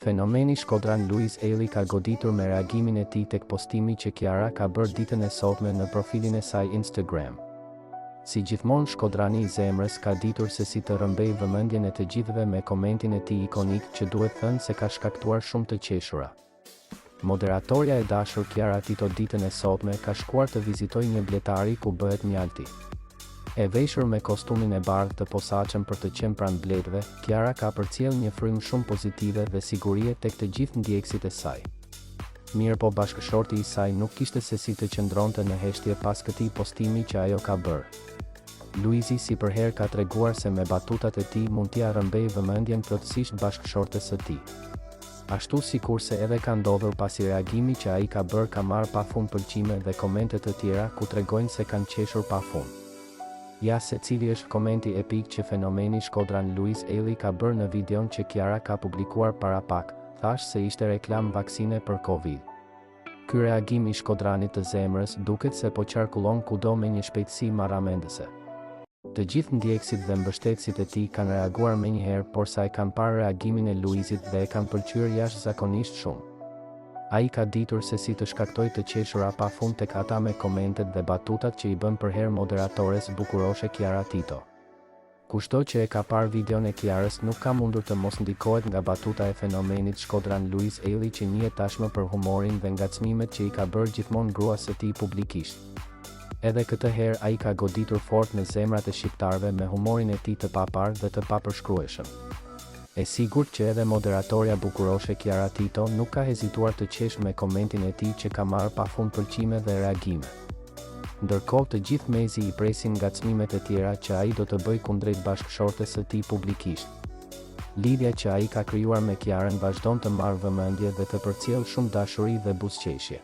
Fenomeni shkodran Luiz Eli ka goditur me reagimin e tij tek postimi që Kiara ka bërë ditën e sotme në profilin e saj Instagram. Si gjithmonë shkodrani i zemrës ka ditur se si të rrëmbej vëmendjen e të gjithëve me komentin e tij ikonik që duhet thënë se ka shkaktuar shumë të qeshura. Moderatorja e dashur Kiara Tito ditën e sotme ka shkuar të vizitojë një bletari ku bëhet mjalti. E veshur me kostumin e bardhë të posaçëm për të qenë pranë bletëve, Kiara ka përcjell një frymë shumë pozitive dhe sigurie tek të gjithë ndjekësit e saj. Mirë po bashkëshorti i saj nuk kishte se si të qëndronte në heshtje pas këtij postimi që ajo ka bërë. Luizi si përherë ka treguar se me batutat e tij mund t'ia rrëmbejë vëmendjen plotësisht bashkëshortes së tij. Ashtu sikurse edhe ka ndodhur pasi reagimi që ai ka bërë ka marrë pafund pëlqime dhe komente të tjera ku tregojnë se kanë qeshur pafund. Ja se cili është komenti epik që fenomeni shkodran Luiz Eli ka bërë në videon që Kiara ka publikuar para pak, thash se ishte reklam vaksine për Covid. Ky reagim i shkodranit të zemrës duket se po qarkullon kudo me një shpejtësi marramendëse. Të gjithë ndjekësit dhe mbështetësit e tij kanë reaguar menjëherë, por sa e kanë parë reagimin e Luizit dhe e kanë pëlqyer jashtëzakonisht shumë. Ai ka ditur se si të shkaktoj të qeshura pafund tek ata me komentet dhe batutat që i bën përherë moderatores bukuroshe Kiara Tito. Kushdo që e ka parë videon e Kiarës nuk ka mundur të mos ndikohet nga batuta e fenomenit shkodran Luiz Eli që njihet tashmë për humorin dhe ngacmimet që i ka bërë gjithmonë gruas së tij publikisht. Edhe këtë herë ai ka goditur fort në zemrat e shqiptarëve me humorin e tij të papar dhe të papërshkrueshëm. E sigurt që edhe moderatorja bukuroshe Kiara Tito nuk ka hezituar të qesh me komentin e tij që ka marrë pafund pëlqime dhe reagime. Ndërkohë të gjithë mezi i presin ngacmimet e tjera që ai do të bëjë kundrejt bashkëshortes së tij publikisht. Lidhja që ai ka krijuar me Kiarën vazhdon të marrë vëmendje dhe të përcjell shumë dashuri dhe buzëqeshje.